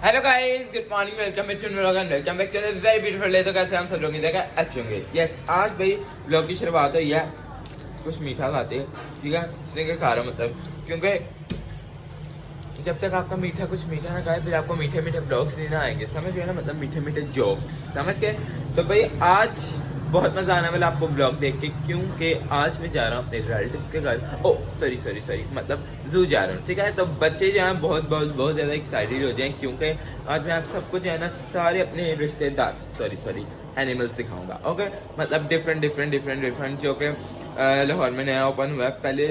Hello guys, good morning, welcome back to vlog and welcome back to the very beautiful day. तो कैसे हम सब लोग देखा अच्छे होंगे। यस, आज भाई व्लॉग की शुरुआत हुई है। कुछ मीठा खाते हैं, ठीक है, सिंगर खा रहा हूं, मतलब क्योंकि जब तक आपका मीठा कुछ मीठा ना खाए फिर आपको मीठे मीठे ब्लॉग्स नहीं ना आएंगे, समझ गए ना, मतलब मीठे मीठे जोक्स, समझ गए। तो भाई आज बहुत मजा आने वाला आपको ब्लॉग देख के, क्योंकि आज मैं जा रहा हूँ अपने रिलेटिव्स के घर। ओ सॉरी मतलब जू जा रहा हूँ, ठीक है। तो बच्चे जो हैं बहुत ज़्यादा एक्साइटेड हो जाएं, क्योंकि आज मैं आप सबको जो है ना सारे अपने रिश्तेदार सॉरी एनिमल्स सिखाऊंगा। ओके, मतलब डिफरेंट जो कि लाहौर में नया ओपन हुआ है। पहले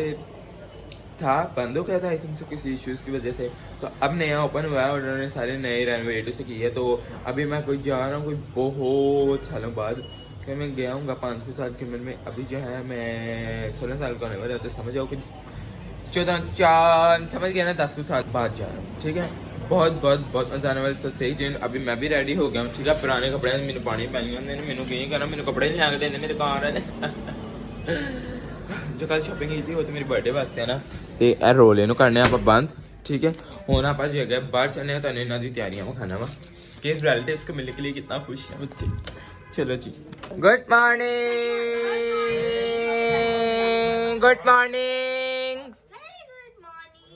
था बंद हो गया था आई थिंक सो किसी इश्यूज़ की वजह से, तो अब नया ओपन हुआ है और उन्होंने सारे नए रेनोवेट से की है। तो अभी मैं कोई जा रहा हूँ कोई बहुत सालों बाद, कि मैं गया हूँ 5 साल की उम्र में। अभी जो है मैं 16 साल का होने वाला, तो समझ जाओ कि 14 समझ गया ना, 10 साल बाद जा रहा हूँ, ठीक है। बहुत मजा आने वाला। सही जो अभी मैं भी रेडी हो गया हूँ, ठीक है। पुराने कपड़े मैंने पानी पाई मैंने कहीं करना, मैंने कपड़े नहीं आगे देने मेरे कार जो कल शॉपिंग की थी वो तो मेरी बर्थडे वास्ते है ना, तो ए रोल इनू करने आप बंद, ठीक है। हूँ आप जगह बाहर चलने तो इन्होंने की तैयारियां में खाना वा कि रिलेटिव्स को मिलने के लिए कितना खुश है बच्चे। चलो जी, गुड मॉर्निंग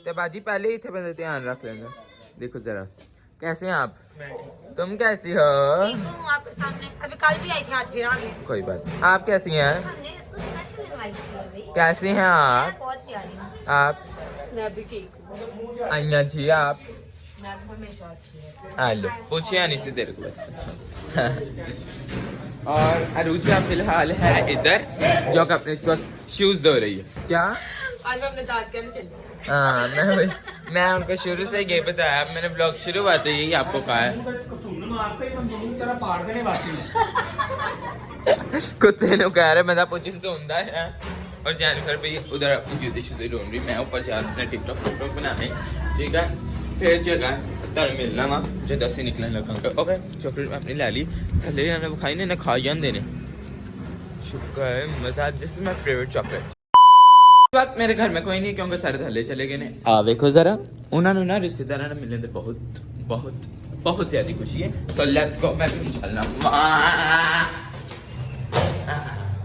तो बाजी पहले ही थे, बंदे ध्यान रख लेना। देखो जरा कैसे हैं आप, तुम कैसी हो? ठीक हूँ आपके सामने, अभी कल भी आई थी, आज फिर आ गई। कोई बात, आप कैसी हैं? हमने इसको स्पेशल इनवाइट किया भाई। कैसी हैं आप? मैं बहुत प्यारी हूँ। आप? मैं भी ठीक हूँ। अन्या जी आप? मैं भी हमेशा अच्छी हूँ। हेलो, पूछिए नहीं से देर को बस। और अरुजा फिलहाल है इधर, जो कि अपने इस वक्त शूज धो रही है। क्या? आज मैं अपने दांत कहने चली। हाँ, मैं उनको शुरू से ये बताया, मैंने ब्लॉग शुरू हुआ तो यही आपको कहा है। कुत्ते ने कह रहे मैं पूछी सुनता है। और जेनिफर भी उधर अपनी जूती शुद्धी ढूंढ रही, मैं ऊपर जा रहा टिकटॉक बनाने, ठीक है। फिर जगह तर मिलना वहाँ जो 10 से निकलने लगा। ओके, चॉकलेट में अपनी ला ली, थले ने खाई ने खा जान देने, शुक्र है मजा। This is my favourite chocolate. वक्त मेरे घर में कोई नहीं, क्योंकि सारे थले चले गए ने। आ देखो जरा, उन्होंने ना रिश्तेदारों ने मिलने बहुत ज्यादा खुशी है। सो लेट्स गो, मैं भी चलना।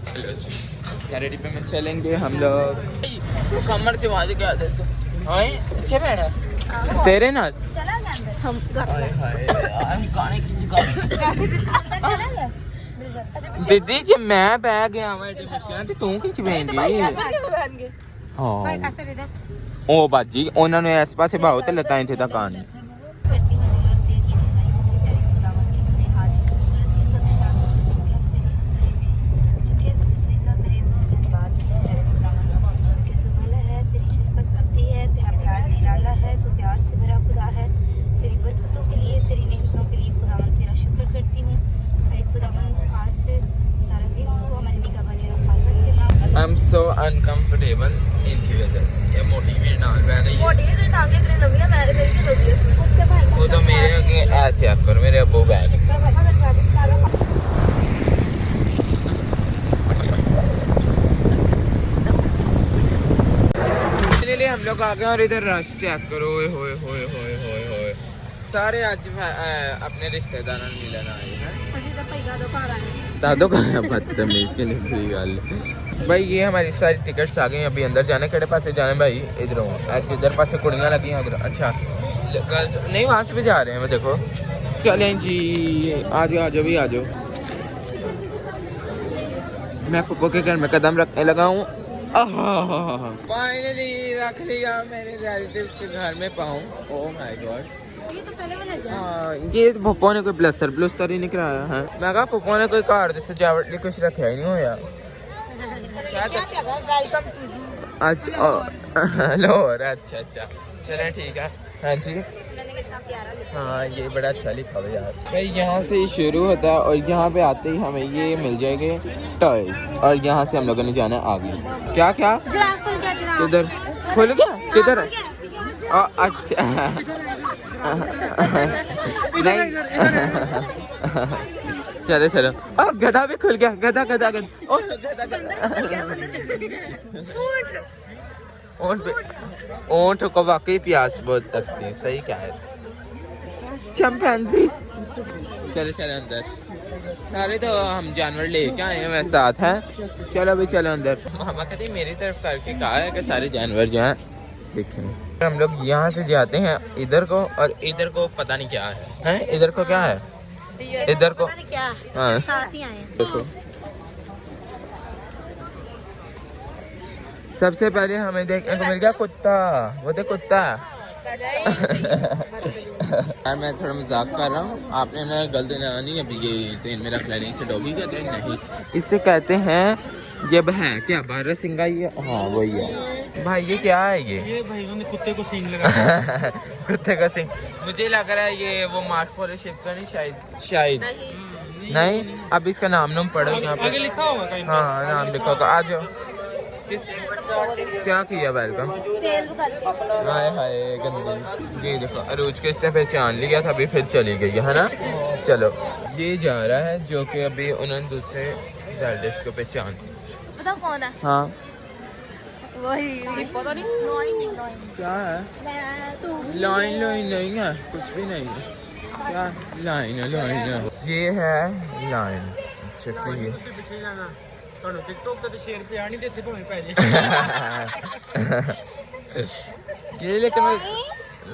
चलो जी, कैरेडी पे में चलेंगे हम लोग। तो कमर से वादे क्या देते अच्छे बैठा तेरे नाल चला गया अंदर हम दीदी जी, मैं बह गया मैं तू कि बहन ओ बाजी उन्होंने इस पासे भाव तो लता इथे तक आने। I'm so uncomfortable इनकी वजह से। ये मोटी भी नाल बह रही है। मोटी नहीं, तेरी टांगे इतनी लंबी है, मेरे फिर की लंबी है इसमें। वो तो मेरे के ऐसे आप करो, मेरे अब्बू बैग। इसलिए हम लोग आ गए और इधर रश चेक करो, होए सारे आज अपने रिश्तेदारों ने मिलना आए हैं। दादो का बदतमीज के लिए बुरी गल भाई। ये हमारी सारी टिकट्स आ गई, अभी अंदर जाने केड़े पासे जाने भाई? इधरों जिधर पासे कुड़ियाँ लगी हैं उधर। अच्छा गर्ल्स नहीं, वहाँ से भी जा रहे हैं, मैं देखो। चलें जी, आ जाओ भी आ जाओ। मैं पप्पू के घर में कदम रखने लगा हूँ। फाइनली रख लिया मेरे रिलेटिव्स के घर में पाऊँ। ओह माय गॉड, ये तो पहले वाला है। हाँ, ये पप्पो ने कोई प्लस्तर ही नहीं कराया है। मैं कहा पप्पो ने कोई घर की सजावट लिए कुछ रखा ही नहीं होया। वेलकम टू जू। अच्छा लाहौर, अच्छा चलें ठीक है। हाँ जी, हाँ ये बड़ा अच्छा लिखा हुआ यार भाई। यहाँ से शुरू होता है और यहाँ पे आते ही हमें ये मिल जाएंगे टॉयज, और यहाँ से हम लोगों ने जाना है आगे। क्या किधर खुल गया? किधर? अच्छा नहीं चलो अब गधा भी खुल गया। गधा ऊँट को वाकई प्यास बहुत लगती है, सही क्या है। चिंपैंजी। चलो चलो अंदर, सारे तो हम जानवर लेके आए हैं वैसे साथ हैं। चलो भाई चलो अंदर। मामा कहते मेरी तरफ करके कहा है कि सारे जानवर जो हैं देखें। हम लोग यहाँ से जाते हैं इधर को, और इधर को पता नहीं क्या है इधर को क्या है, इधर को क्या हाँ साथ ही आए। देखो सबसे पहले हमें देखने को मिल गया कुत्ता। वो देख कुत्ता। यार मैं थोड़ा मजाक कर रहा हूँ, आपने ना गलती ना नहीं अभी ये सीन में रख लेना। इसे डॉगी कहते हैं नहीं, इसे कहते हैं ये है क्या बारहसिंगा ये, हाँ वही है भाई। ये क्या है ये भाई उन्होंने कुत्ते को सींग लगा। कुत्ते का सिंग। मुझे लग रहा है ये वो मार्क फॉर शिप का नहीं, शायद नहीं। अब इसका नाम पढ़ो यहाँ पे, आगे लिखा होगा कहीं। हाँ नाम लिखा होगा। आ जाओ। क्या किया वेलकम, तेल करके हाय हाय गंदी। ये देखो अरूज को इससे पहचान लिया था, अभी फिर चली गई है ना। चलो ये जा रहा है जो कि अभी उन्होंने दूसरे रिलेटिव्स को पहचान। पता कौन है? हाँ वही पता नहीं। क्या है? तू लाइन लाइन नहीं है, कुछ भी नहीं है। क्या लाइन है? लाइन है, ये है लाइन। चक्की टिकटॉक पे शेयर पे आनी देते तो पहले। ये लेकिन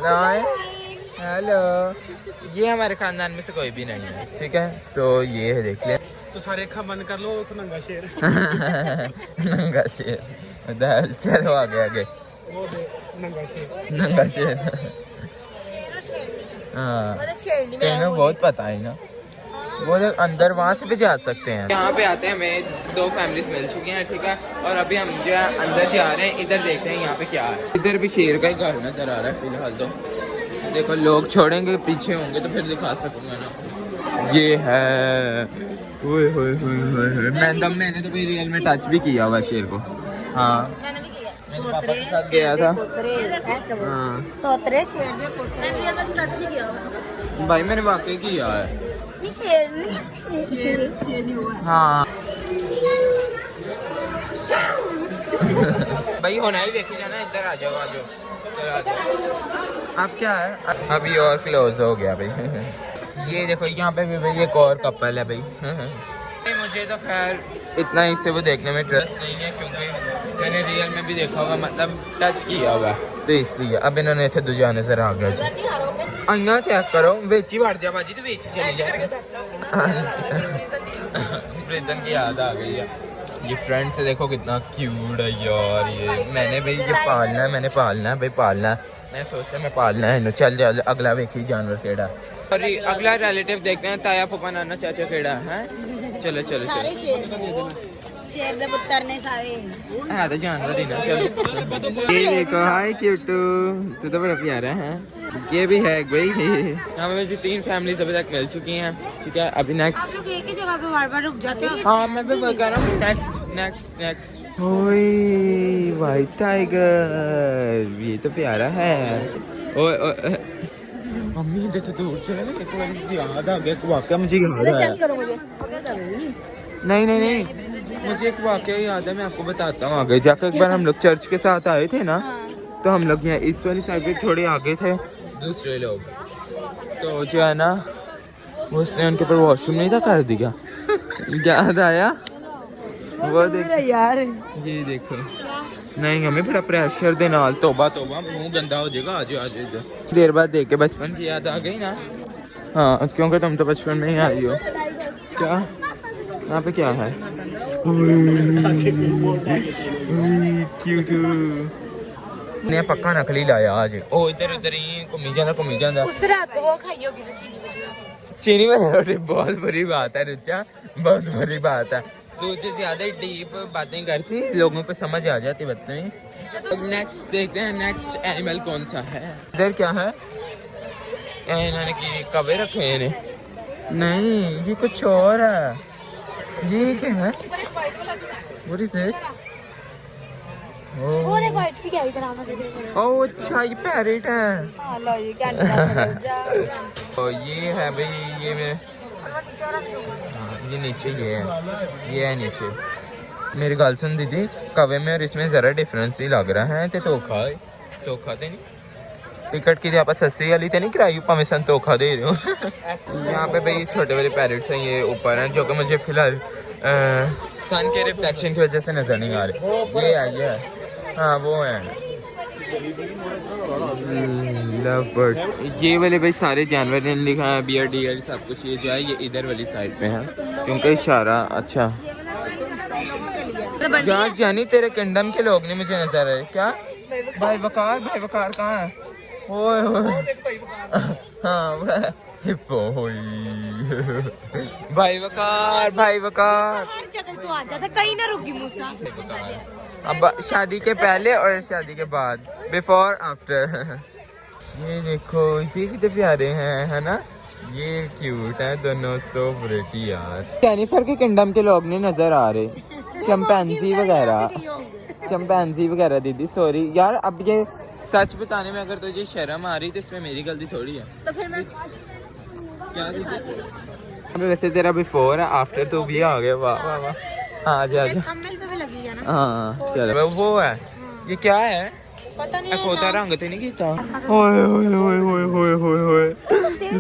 लाइन हेलो, ये हमारे खानदान में से कोई भी नहीं है, ठीक है। सो ये है देख ले। तो सारे अखा बंद कर लो, तो नंगा शेर। नंगा शेर दाल। चलो आगे आगे। वो दे नंगा शेर। नंगा शेर शेर और शेरनी। हाँ मतलब शेरनी में तेनों बहुत पता है ना। वो लोग अंदर वहाँ से भी जा सकते हैं। यहाँ पे आते हैं हमें 2 फैमिलीज मिल चुकी हैं, ठीक है। और अभी हम जो है अंदर जा रहे हैं। इधर देखते हैं यहाँ पे क्या है। इधर भी शेर का ही घर नजर आ रहा है फिलहाल तो। देखो लोग छोड़ेंगे पीछे होंगे तो फिर दिखा सकूंगा ना। ये है मैंने तो भाई रियल में टच भी किया हुआ शेर को। हाँ मैंने भी किया। पापा के साथ गया था। हाँ सोतरे शेर दे पुत्रे। मैंने टच भी किया हुआ। भाई मैंने वाकई किया है। ये शेर नहीं, शेर नहीं हुआ। हाँ भाई होना ही देखी जाना। इधर आ जाओ आ जाओ, चलो आ जाओ। अब क्या है, अभी और क्लोज हो गया भाई। ये देखो यहाँ पे भी भाई एक और कपल है भाई। मुझे तो खैर इतना इससे वो देखने में ट्रस्ट नहीं है, क्योंकि मैंने रियल में भी देखा हुआ, मतलब टच किया हुआ, तो इसलिए अब इन्होंने इतने दूजा नजर आ गया जी। अन्ना चेक करो, बेची बढ़ जा बाजी, तो बेची चली जाए। प्रिजन की याद आ गई है। ये फ्रेंड से देखो कितना क्यूट है यार। ये मैंने भाई ये पालना है, मैंने पालना है भाई, पालना है। मैं सोचता मैं पालना है। चल जा अगला देखी जानवर केड़ा। और अगला रिलेटिव देखते हैं, ताया फूफा नाना चाचा केड़ा है। चलो चलो सारे चलो शेर दे पुत्र ने सारे। हाँ तो जानवर ही ना। चलो ये देखो, हाय क्यूटू, तू तो बड़ा प्यारा है। ये भी है भाई। यहाँ पे 3 फैमिलीज अभी तक मिल चुकी हैं, ठीक है। अभी नेक्स्ट आप लोग एक ही जगह पे बार बार रुक जाते हो। हाँ मैं भी वही कह रहा हूँ। Next next next. ओए वाइट टाइगर, ये तो प्यारा है। ओए मम्मी इधर तो दूर से ना, एक बार याद आ गया एक वाकया, मुझे याद आया। चेक करो मुझे। नहीं नहीं नहीं, मुझे एक वाकया याद है, मैं आपको बताता हूँ आगे जाकर। एक बार हम लोग चर्च के साथ आए थे ना, तो हम लोग यहाँ इस वाली साइड पे थोड़े आगे थे दूसरे लोग, तो जो है ना उसने उनके ऊपर वॉशरूम नहीं था कर दिया। याद आया वो देख यार। ये देखो, नहीं हमें बड़ा प्रेशर दे नाल। तोबा तोबा, मुंह गंदा हो जाएगा। आज आज इधर देर बाद देख के बचपन की याद आ गई ना। हाँ क्योंकि तुम तो बचपन में ही आई हो। क्या यहाँ पे क्या है? क्यूट ने पक्का नकली लाया आज। ओ इधर उधर ही घूमी जाता। उस रात वो खाई होगी तो चीनी में रोटी। बहुत बुरी बात है रुचा, बहुत बुरी बात है। तुझे ज्यादा डीप बातें करती, लोगों को समझ आ जाती बदतमीज। नेक्स्ट देखते हैं, नेक्स्ट एनिमल कौन सा है। इधर क्या है? इन्होंने की कवे रखे हैं इन्हें। नहीं ये कुछ और है। ये क्या है? What is this? वो ने वाइट भी क्या इधर आना चाहिए। ओह अच्छा ये पैरेट है। हां लो ये क्या निकाल तो ये है भाई, ये मेरे ये नीचे ये है नीचे। मेरी गाल सुन दीदी, कवे में और इसमें जरा डिफरेंस ही लग रहा है। तो धोखा तो नहीं टिकट की आप सस्ती वाली तो नहीं कराई, भावे सन धोखा दे रहे हो। यहाँ पे भाई छोटे वाले पैरेट्स हैं, ये ऊपर हैं, जो कि मुझे फिलहाल सन के रिफ्लेक्शन की वजह से नजर नहीं आ रहे। ये है हाँ वो है लव बर्ड्स। ये वाले भाई सारे जानवर ने लिखा है बियर डियर सब कुछ। ये जो है ये इधर वाली साइड पे है क्योंकि इशारा अच्छा जहाँ जानी तेरे किंगडम के लोग नहीं मुझे नजर आए। क्या भाई वकार कहाँ है? ओए हाँ हिप्पो भाई वकार तू आ जाता कहीं ना रुकी मूसा। अब शादी के पहले और शादी के बाद, बिफोर आफ्टर। ये देखो ये कितने प्यारे हैं, है ना? ये क्यूट है दोनों, सो प्रिटी यार। जेनिफर के किंगडम के लोग नहीं नजर आ रहे। चंपैंजी वगैरह दीदी सॉरी यार। अब ये सच बताने में अगर तुझे शर्म आ रही तो इसमें मेरी गलती थोड़ी है। तो फिर मैं क्या दीदी? वैसे तेरा बिफोर है आफ्टर तो भी आ गया। वाह वाह वाह। हाँ जा थंबनेल पे भी लगी है ना। हाँ चलो वो है। ये क्या है? पता नहीं खोता रंग तो नहीं कीता।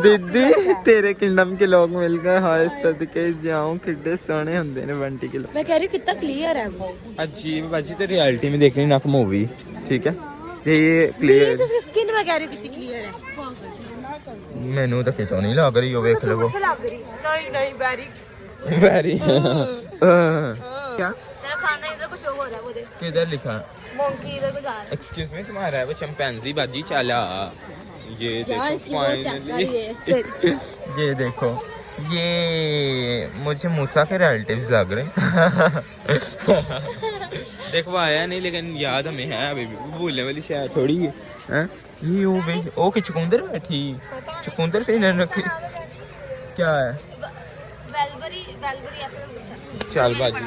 दीदी तेरे किंगडम के लोग मिलकर हाय सदके जाऊं किड्डे सोने होंदे ने बंटी के लोग। मैं कह रही हूँ कितना क्लियर है वो। अजीब बाजी तो रियलिटी में देखनी ना मूवी, ठीक है? ये क्लियर तो स्किन में कह रही हूँ कितनी क्लियर है। मैनू तो कितों नहीं लग रही हो, देख लो। नहीं वेरी क्या तेरा खाना इधर को शो हो रहा है वो देख। किधर लिखा? मोंकी इधर को जा रहा है। एक्सक्यूज मी तुम्हारा है वो चिंपैंजी बाजी चाला। ये यार देखो इसकी बहुत चक्कर है। ये देखो ये मुझे मूसा के रिलेटिव्स लग रहे हैं। देखो आया नहीं लेकिन याद हमें है अभी भी, भूलने वाली शायद थोड़ी है। ये ओ कि चुकंदर बैठी, चुकंदर से इन्होंने रखी। क्या है? वेलबरी ऐसा कुछ है। चल बाजी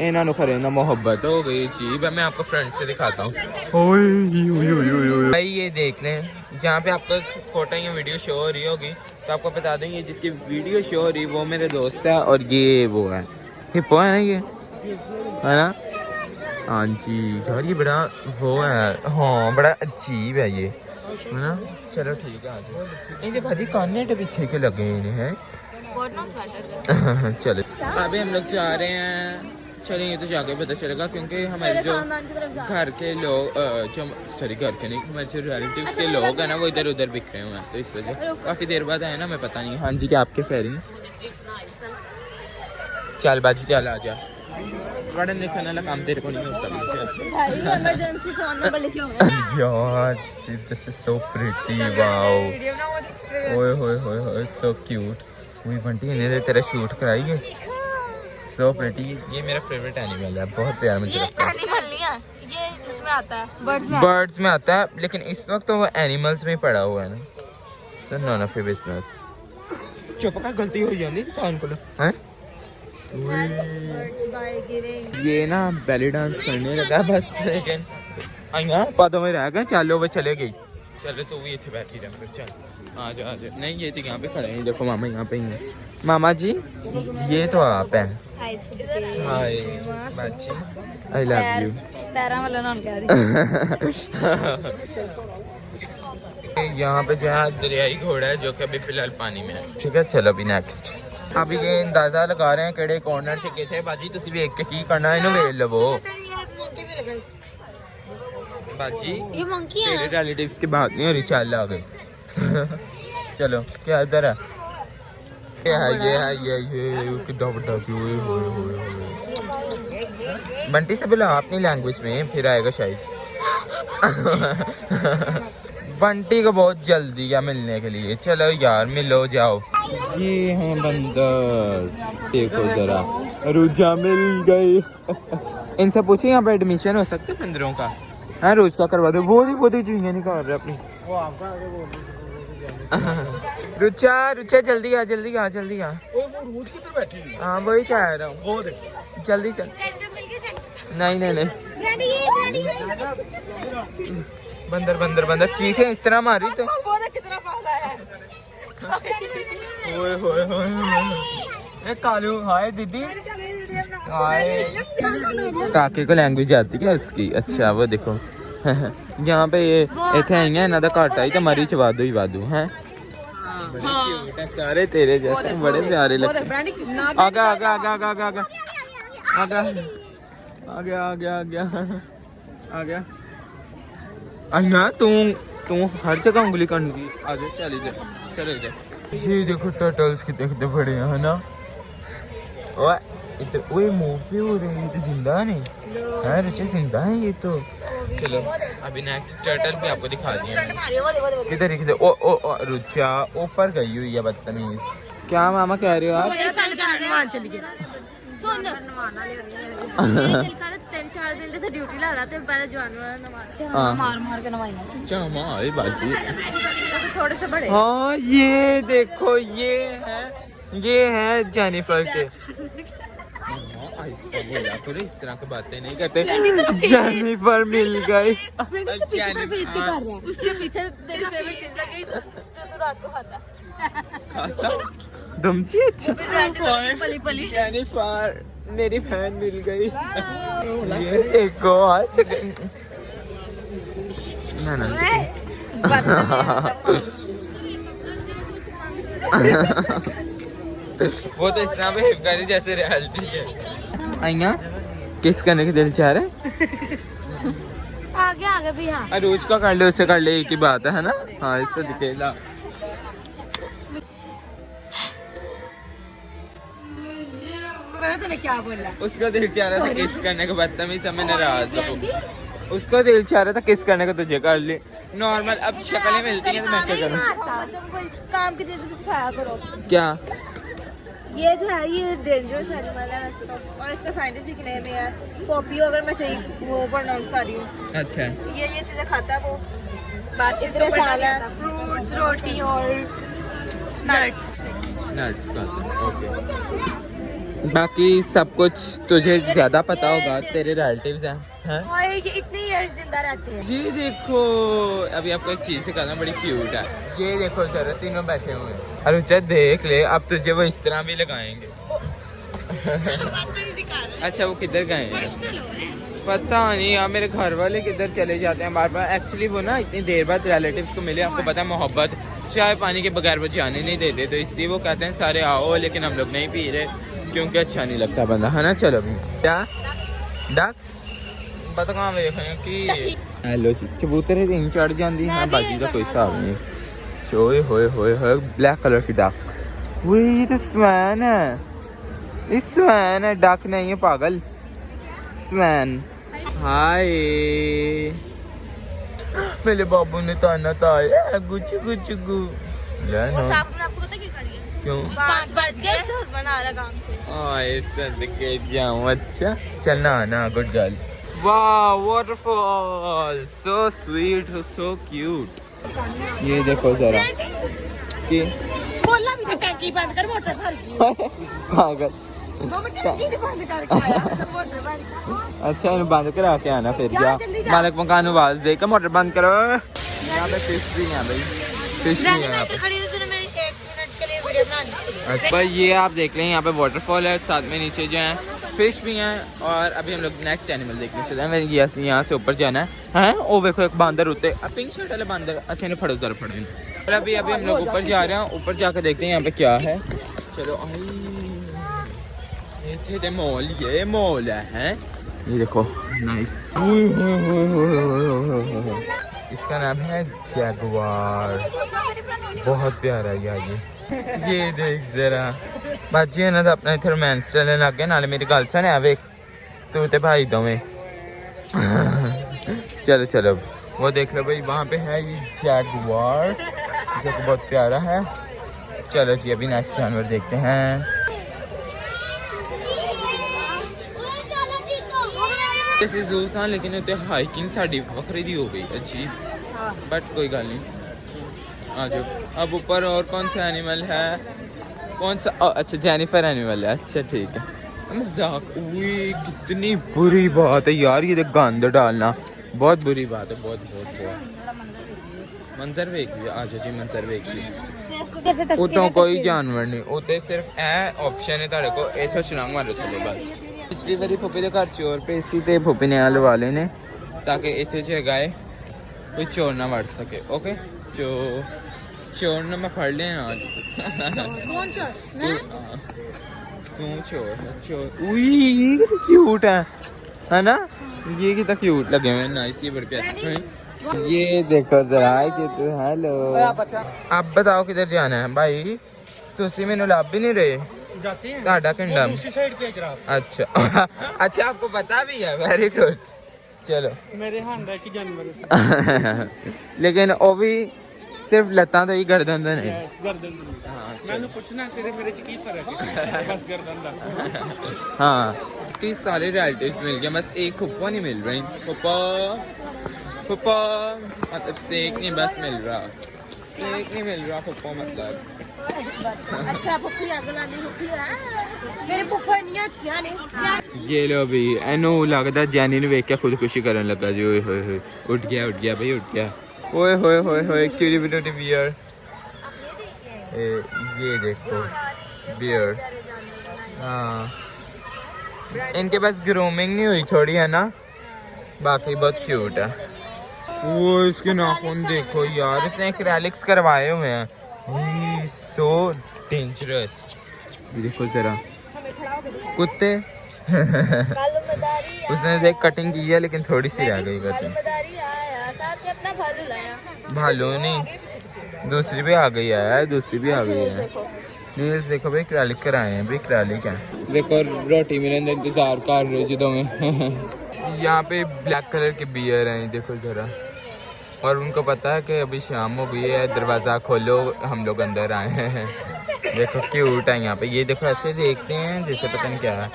इन्होंने खरे ना मोहब्बत हो गई जी। मैं आपको फ्रंट से दिखाता हूँ भाई। ये देख लें जहाँ पे आपको फोटो या वीडियो शो हो रही होगी तो आपको बता देंगे जिसकी वीडियो शो हो रही वो मेरे दोस्त है और ये वो है हिप्पो है ना, ये है ना? हाँ जी यार ये बड़ा वो है, हाँ बड़ा अजीब है ये, है ना? चलो ठीक है आज इनके भाजी काने के पीछे के लगे हैं। चलो अभी हम लोग जा रहे हैं। चलिए ये तो जाके पता चलेगा क्योंकि हमारे जो घर के लोग जो सॉरी घर के नहीं हमारे जो रिलेटिव्स के लोग हैं ना वो इधर उधर बिखरे हुए हैं तो इस वजह काफ़ी देर बाद आए ना, मैं पता नहीं। हाँ जी क्या आपके फेरी? चल बाजी चल आ जा। पढ़ने लिखने वाला काम तेरे को नहीं हो सकता। इमरजेंसी फोन नंबर लिखे होंगे यार this is so pretty wow. ओए होए होए होए सो क्यूट। वही बंटी ने तेरा शूट कराई है, सो प्रिटी। ये मेरा फेवरेट एनिमल है, बहुत प्यारा मुझे लगता है। एनिमल नहीं है ये, इसमें आता है बर्ड्स में आता है लेकिन इस वक्त तो वो एनिमल्स में पड़ा हुआ है ना। So none of your business. चुप कर, गलती हो जाती इंसान को हैं। ये ना बैली डांस करने लगा बस, लेकिन आइया पादों में रह गए। चलो वो चले गई। चलो तो भी इतने बैठी रहे फिर। चल आ जा नहीं ये तो यहाँ पे खड़े हैं। देखो मामा यहाँ पे ही हैं। मामा जी ये तो आप हैं। हाय बाजी आई लव यू। पैरा वाला नाम कह रही। यहाँ पे जो है दरियाई घोड़ा है जो कि अभी फिलहाल पानी में है, ठीक है? चलो अभी नेक्स्ट। अभी ये अंदाजा लगा रहे हैं केड़े कॉर्नर से किथे बाजी तुसी वेख के की करना इन्हों वेख लवो। बाजी ये मंकी है। तेरे रिलेटिव्स की बात नहीं हो रही, चल आ गई। चलो क्या इधर है? ये कितना बड़ा जी। बंटी से बोला अपनी लैंग्वेज में फिर आएगा शायद। बंटी को बहुत जल्दी है मिलने के लिए। चलो यार मिलो जाओ। ये हैं बंदर, देखो जरा रुजा मिल गई। इनसे पूछे यहाँ पे एडमिशन हो सकता है बंदरों का? हाँ रोज का करवा दो। वो चुईया नहीं कर रहे अपनी। रुचा जल्दी आ रोज किधर बैठी है? हाँ वही कह रहा हूँ, वो देख जल्दी चल। नहीं बंदर चीखे इस तरह मारी तो। ओए कालू हाय दीदी हाय। काके को लैंग्वेज आती है उसकी। अच्छा वो देखो यहाँ पे ये इतने आई है इन्हों का घट आई तो मरी च वाधू ही वाधू है। सारे तेरे जैसे बड़े प्यारे लगते। आगा आगा आगा आगा आगा आगा आगा आ गया आ गया आ गया आ गया। अन्ना तू तू हर जगह उंगली करने की। आ जाओ चले जाए चले जाए। ये देखो टर्टल्स कितने कितने बड़े हैं ना। ओए इधर ओए मूव भी हो रहे हैं। ये तो जिंदा नहीं है रुचि जिंदा है ये तो। चलो अभी नेक्स्ट टर्टल भी आपको दिखा दिया। किधर किधर ओ ओ रुचा ऊपर गई हुई है बदतमीज। क्या मामा कह रहे हो आप? चली गई सुन 3-4 दिन से ड्यूटी ला रहा थे पहले जानवर मार मार के नवाइना चामा आई बाजी तो थोड़े से बड़े। हाँ ये देखो ये है जेनिफर के। ऐसा बोला करो इस तरह की बातें नहीं करते। जेनिफर मिल गई। उसके पीछे तेरी फेवरेट चीज लगी जो तू रात को खाता दमची। अच्छा पली पली जेनिफर मेरी बहन मिल गई। ये देखो आज ना ना वो तो इस तरह बिहेव करी जैसे रियलिटी है। आइया किस करने के दिल चाह रहे? आगे आगे भी। हाँ रोज का कर ले उससे कर ले एक ही बात है ना। हाँ इससे दिखेगा। मैंने क्या बोला? उसका दिल चाह रहा था किस करने के बदतमीज समय नाराज हो। उसका दिल चाह रहा था किस करने का तुझे कर ले नॉर्मल। अब शक्लें मिलती हैं तो मैं क्या करूँ? काम की चीजें भी सिखाया करो। क्या ये जो है ये डेंजरस एनिमल है वैसे तो और इसका साइंटिफिक नेम है पोपियो अगर मैं सही वो प्रोनाउंस कर रही हूँ। अच्छा ये चीजें खाता है वो बाकी फ्रूट्स रोटी और नट्स का ओके। बाकी सब कुछ तुझे ज्यादा पता होगा तेरे रिलेटिव्स हैं और ये इतने इयर्स जिंदा रहते हैं। जी देखो अभी आपको एक चीज से कहना बड़ी क्यूट है। ये देखो जरा तीनों बैठे हुए हैं। अरे देख ले अब तुझे वो इस तरह भी लगाएंगे। अच्छा वो किधर गए हैं पता नहीं यार। मेरे घर वाले किधर चले जाते हैं बार बार। एक्चुअली वो ना इतनी देर बाद रिलेटिव्स को मिले। आपको पता है मोहब्बत चाय पानी के बगैर वो जाने नहीं देते तो इसलिए वो कहते हैं सारे आओ लेकिन हम लोग नहीं पी रहे क्योंकि अच्छा नहीं लगता बंदा है ना। चलो अभी क्या डक्स पता कहाँ देखें कि हेलो कबूतर तीन चढ़ जाती है बाकी का कोई हिसाब नहीं। चोए होए होए होए ब्लैक कलर की डक। वो ये तो स्वैन है। इस स्वैन है डक नहीं है पागल स्वैन। हाय मेरे बाबू ने ताना ताया गुच गुच गु। आपको पता क्यों 5 बज गए बना रहा काम से। सदके जाऊं। अच्छा चलना आना गुड गर्ल। वाह waterfall so sweet so cute. ये देखो जरा कि बोला भी टैंकी बंद कर मोटर भर गई पागल। टैंकी बंद करके आया मोटर बंद। अच्छा बंद करा के आना फिर क्या मालिक मकान आवाज दे के मोटर बंद करो। यहाँ पे फिश भी है भाई फिश भी है यहाँ पे। अच्छा ये आप देख लें यहाँ पे वाटरफॉल है साथ में नीचे जो है फिश भी हैं। और अभी हम लोग नेक्स्ट एनिमल देखने चलते हैं। मैंने यहाँ से ऊपर जाना है। ओ देखो एक बांदर उठते पिंक शर्ट वाले बांदर। अच्छा इन्हें फड़ो जरा फड़ो। और अभी हम लोग ऊपर जा रहे हैं। ऊपर जाकर देखते हैं यहाँ पे क्या है। चलो ये थे मॉल ये मॉल है। ये देखो नाइस। इसका नाम है जैगुआर। बहुत प्यारा यार ये देख जरा बाजी है ना तो अपना इधर रोमांस चलने लग गया नाले मेरी गल सुन है वेख तू ते भाई दोवें। चलो चलो वो देख लो भाई वहाँ पे है ये जैगुआर जो कि बहुत प्यारा है। चलो जी अभी नेक्स्ट जानवर देखते हैं। जैसे जू सा लेकिन उत्ते हाइकिंग साड़ी वखरी दी हो गई अजीब बट कोई गल नहीं। आ जाओ अब ऊपर और कौन सा एनिमल है कौन सा अच्छा जेनिफर एनिमल है। अच्छा ठीक है मजाक। कितनी बुरी बात है यार ये गंद डालना बहुत बुरी बात है बहुत बहुत बहुत। मंजर वेख लिया। अच्छा जी मंजर वेख लिया। उतो कोई जानवर नहीं उते सिर्फ ए ऑप्शन है तारे को इथों छलांग मारो थले बस। पिछली बारी फुप्पी के घर चोर पे इसी ते फुप्पी ने लवा लेने ताकि इतने जो है कोई चोर ना वड़ सके। ओके चोर ना मैं फड़ लेना कौन चोर? मैं? तू चोर उई क्यूट है ना? ये कितना क्यूट लगे हुए नाइस, ये बड़े प्यारे। ये देखो जरा कि तू हेलो। अब बताओ किधर जाना है भाई? तुसी मैंने लब भी नहीं रहे जाते हैं ਤੁਹਾਡਾ किंडम दूसरी साइड पे जरा। अच्छा अच्छा आपको पता भी है, वेरी गुड। चलो मेरे हाथ है कि जानवर लेकिन वो भी सिर्फ लत्तां तो ही गर्दन तो नहीं। गर्दन मैंने पूछना तेरे मेरे च की फर्क है? बस गर्दन दा। हाँ 30 सारे रिलेटिव्स मिल गए, बस एक फुप्पो नहीं मिल रही। फुप्पो मतलब स्टेक नहीं बस मिल रहा, स्टेक नहीं मिल रहा फुप्पो मतलब। अच्छा पुप्पी अगलानी पुप्पी मेरे पुप्पो इन्नियां अच्छियां ने। ये लो भी एनू लगदा जैनी ने वेख के खुदकुशी करन लगा जी। ओए होए होए उठ गया भाई उठ गया। ओए होए होए होए क्यूटी बियर। ये देखो बियर। हाँ इनके पास ग्रूमिंग नहीं हुई थोड़ी है ना, बाकी बहुत क्यूट है। वो इसके नाखून देखो यार, इसने एक्रेलिक्स करवाए हुए हैं, सो डेंजरस। देखो जरा कुत्ते उसने देख कटिंग की है लेकिन थोड़ी सी रह गई बस। भालू नहीं दूसरी भी आ गई है, दूसरी भी आ गई है। नील्स देखो भाई क्रेलिक कराए हैं भाई, क्रेलिक है। देखो रोटी मेरे इंतजार कर रहे जो में यहाँ पे ब्लैक कलर के बियर हैं देखो जरा, और उनको पता है कि अभी शाम हो गई है, दरवाज़ा खोलो हम लोग अंदर आए हैं। देखो क्यूट है यहाँ पे, ये देखो ऐसे देखते हैं जैसे पता नहीं क्या है।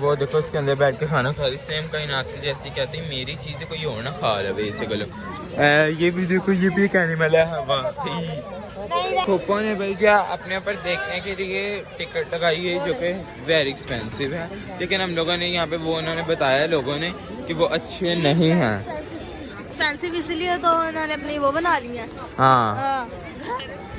वो देखो उसके अंदर बैठ के खाना खा रही, सेम कहीं नाती जैसी कहती है मेरी चीज़ें कोई और ना खा रहा है इसे गलो। ये भी देखो ये भी एक एनिमल है। फुप्पो ने भाई क्या अपने ऊपर देखने के लिए टिकट लगाई है जो कि वेरी एक्सपेंसिव है, लेकिन हम लोगों ने यहाँ पे वो उन्होंने बताया लोगों ने कि वो अच्छे नहीं हैं। एक्सपेंसिव इसलिए तो उन्होंने अपनी वो बना ली है। हाँ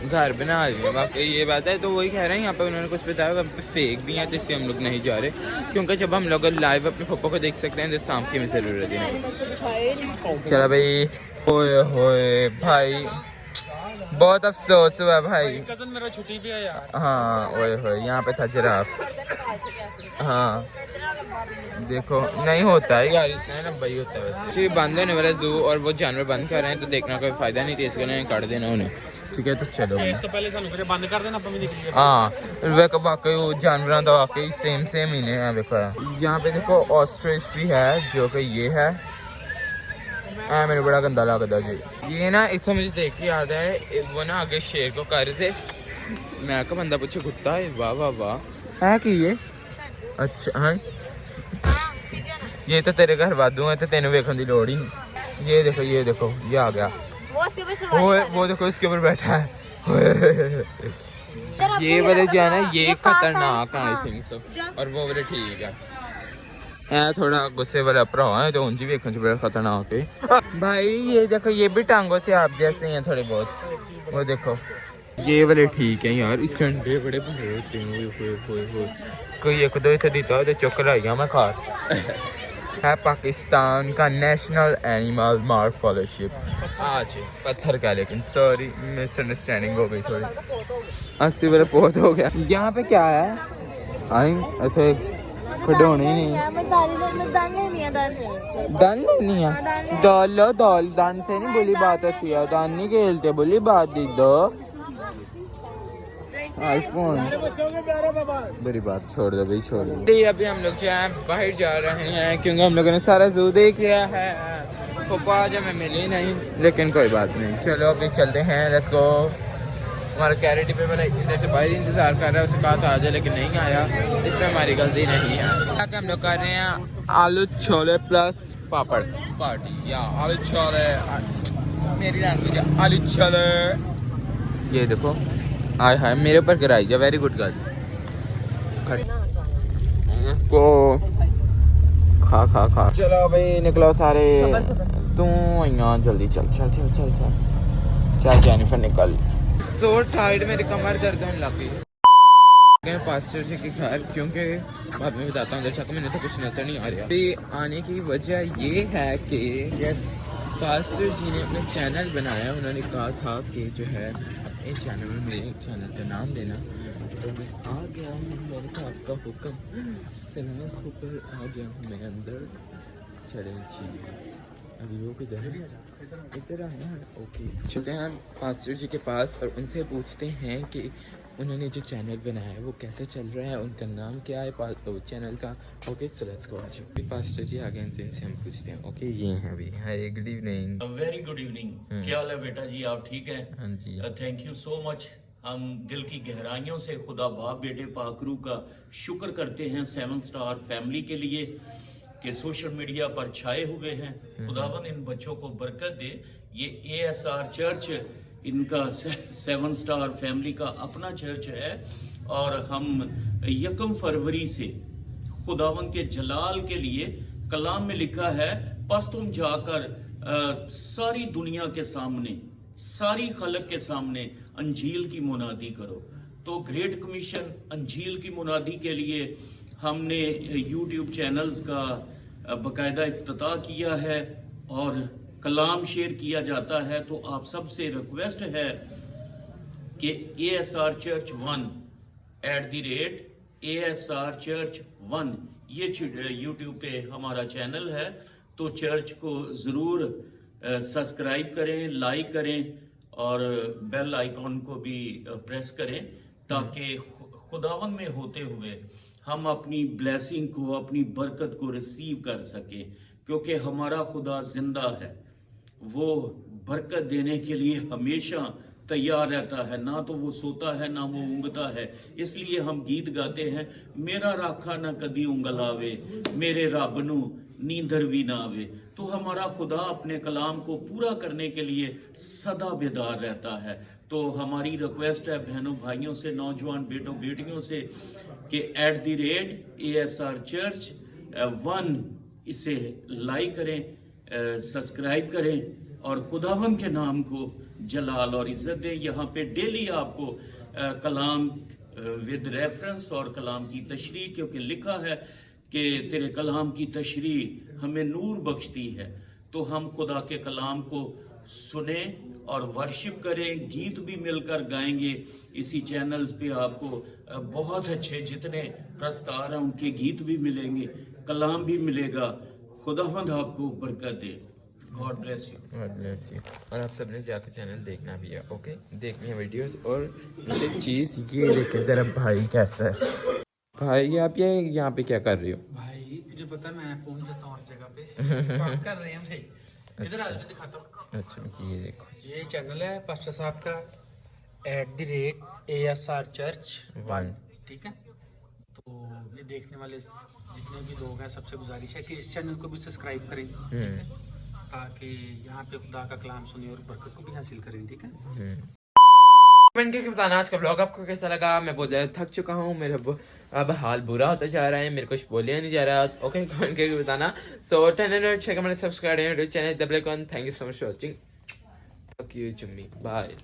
घर बना रही है, बाकी ये बात है। तो वही कह रहे हैं यहाँ पे उन्होंने कुछ बताया वहाँ पे फेक भी है, तो इससे हम लोग नहीं जा रहे, क्योंकि जब हम लोग लाइव अपने पप्पो को देख सकते हैं तो शाम की में जरूरत नहीं। चलो भाई ओए होए भाई बहुत अफसोस हुआ भाई। कजन मेरा छुट्टी भी है यार। हाँ ओए होए यहाँ पे था जिराफ। हाँ देखो नहीं होता है यार, इतना लंबा ही होता है वैसे। बंद होने वाला जू और वो जानवर बंद कर रहे हैं तो देखना कोई फायदा नहीं थी, इसके लिए काट देना उन्हें। ठीक है तो चलो तो पहले सानू फिर बंद कर देना अपन भी निकल। हाँ वेखो वाकई वो जानवरों का वाकई सेम ही है। देखो यहाँ पे देखो ऑस्ट्रिच भी है जो कि ये है मेरे बड़ा गंदा लगता जी। ये ना इससे मुझे देख के याद है वो ना आगे शेर को कर रहे थे, मैं का बंदा पूछे कुत्ता है, वाह वाह वाह है कि ये अच्छा हाँ ये तो तेरे घर वादू है तो तेन वेखन की लोड़ ही नहीं। ये देखो ये आ गया वो देखो इसके ऊपर बैठा है। ये वाले जो है ना ये खतरनाक है आई थिंक सो, और वो वाले ठीक है। थोड़ा गुस्से वाला भरा है तो उनकी वेखन से बड़ा खतरनाक है भाई। ये देखो ये भी टांगों से आप जैसे हैं थोड़े बहुत, वो देखो ये वाले ठीक है यार। इसके अंडे बड़े बड़े होते हैं, कोई एक दो इतना देता है तो चुक लाइया मैं खा है। पाकिस्तान का नेशनल एनिमल मॉर्फोलॉजी आज पत्थर का, लेकिन सॉरी मिसअंडरस्टैंडिंग हो गई थोड़ी। 80 वाला पोत हो गया। यहाँ पे क्या है आई ऐसे खिडौने नहीं दान नहीं है दाल दान से नहीं बोली बात होती है, दान नहीं खेलते बोली बात दी दो आईफोन बड़ी बात छोड़ दो भाई छोड़ दो। अभी हम लोग जो है बाहर जा रहे हैं क्योंकि हम लोगों ने सारा जू देख लिया है। पप्पा आज हमें मिली नहीं लेकिन कोई बात नहीं, चलो अभी चलते हैं लेट्स गो। हमारा कैरेटी पे वाला इधर से बाहर इंतजार कर रहा है, उसे कहा था आ जाए लेकिन नहीं आया, इसमें हमारी गलती नहीं है। हम लोग कर रहे हैं आलू छोले प्लस पापड़ पार्टी या आलू छोले, मेरी लैंग्वेज है आलू छोले। ये देखो हाय हाय मेरे ऊपर गिराई जा, वेरी गुड गर्ल। को खा खा खा चलो भाई निकलो सारे, तू यहाँ जल्दी चल चल चल चल चल चल जेनिफर निकल। सो टायर्ड मेरी कमर दर्द होने लग गई। पास्टर जी के घर, क्योंकि बाद में बताता हूँ जब मैंने तो कुछ नजर नहीं आ रहा। तो आने की वजह ये है कि यस पास्टर जी ने अपना चैनल बनाया। उन्होंने कहा था कि जो है अपने चैनल में मेरे चैनल का नाम लेना, तो मैं आ गया हूँ। मैंने कहा आपका हुक्म सलाख ऊपर आ गया हूँ मैं अंदर। चलें जी, अभी वो किधर है? इधर आया है। ओके चलते हैं पास्टर जी के पास और उनसे पूछते हैं कि उन्होंने जो चैनल बनाया है वो कैसे चल रहा है, उनका नाम क्या है चैनल का। Okay so let's go. अभी पास्टर जी आ गए हैं, इनसे हम पूछते हैं। ओके ये हैं अभी। Hi good evening. Very good evening. क्या हाल है बेटा जी, आप ठीक हैं? हाँ जी। Thank you so much. हम दिल की गहराइयों से खुदा बाप बेटे पाकरू का शुक्र करते हैं 7 स्टार फैमिली के लिए कि सोशल मीडिया पर छाए हुए हैं। खुदावन इन बच्चों को बरकत दे। ये ASR चर्च इनका 7 स्टार फैमिली का अपना चर्च है और हम 1 फरवरी से खुदावन के जलाल के लिए कलाम में लिखा है, बस तुम जाकर सारी दुनिया के सामने, सारी खलक के सामने अंजील की मुनादी करो। तो ग्रेट कमीशन अंजील की मुनादी के लिए हमने यूट्यूब चैनल्स का बाकायदा इफ्तिताह किया है और कलाम शेयर किया जाता है। तो आप सबसे रिक्वेस्ट है कि ASR चर्च 1 @ASR चर्च 1 ये यूट्यूब पे हमारा चैनल है। तो चर्च को ज़रूर सब्सक्राइब करें, लाइक करें और बेल आइकॉन को भी प्रेस करें ताकि खुदावन में होते हुए हम अपनी ब्लेसिंग को, अपनी बरकत को रिसीव कर सकें, क्योंकि हमारा खुदा जिंदा है। वो बरकत देने के लिए हमेशा तैयार रहता है, ना तो वो सोता है ना वो ऊँगता है। इसलिए हम गीत गाते हैं, मेरा राखा ना कदी ऊँगल आवे, मेरे रब नू नींदर भी ना आवे। तो हमारा खुदा अपने कलाम को पूरा करने के लिए सदा बेदार रहता है। तो हमारी रिक्वेस्ट है बहनों भाइयों से, नौजवान बेटों बेटियों से कि @ASR चर्च 1 इसे लाइक करें, सब्सक्राइब करें और खुदावन के नाम को जलाल और इज्जत दें। यहाँ पे डेली आपको कलाम विद रेफरेंस और कलाम की तशरीह, क्योंकि लिखा है कि तेरे कलाम की तशरीह हमें नूर बख्शती है। तो हम खुदा के कलाम को सुने और वर्शिप करें, गीत भी मिलकर गाएंगे। इसी चैनल्स पे आपको बहुत अच्छे जितने प्रस्तार हैं उनके गीत भी मिलेंगे, कलाम भी मिलेगा। खुदावंद आपको बरकत दे। God bless you. God bless you. और आप सबने जाकर चैनल देखना भी है। ओके देखनी है वीडियोस। और मुझे चीज़ ये देखे ज़रा भाई कैसा है। भाई आप ये यहाँ पे क्या कर रहे हो? भाई तुझे पता है मैं पहुंच जाता हूँ हर जगह पे। काम कर रहे हैं भाई। इधर आ जाओ, दिखाता हूँ। अच्छा ये देखो, ये चैनल है पास्टर साहब का @ASR चर्च 1, ठीक है। तो ये देखने वाले जितने भी लोग हैं सबसे गुजारिश है कि इस चैनल को भी सब्सक्राइब करें, ठीक है? ताकि यहाँ पे खुदा का कलाम सुने और बरकत को भी हासिल करें, ठीक है। कमेंट करके बताना आज का ब्लॉग आपको कैसा लगा। मैं बहुत ज़्यादा थक चुका हूँ, मेरा अब हाल बुरा होता जा रहा है, मेरे कुछ बोलिया नहीं जा रहा। ओके कमेंट करके बताना। So 10 subscribe channel. Thank you so much for watching. Bye.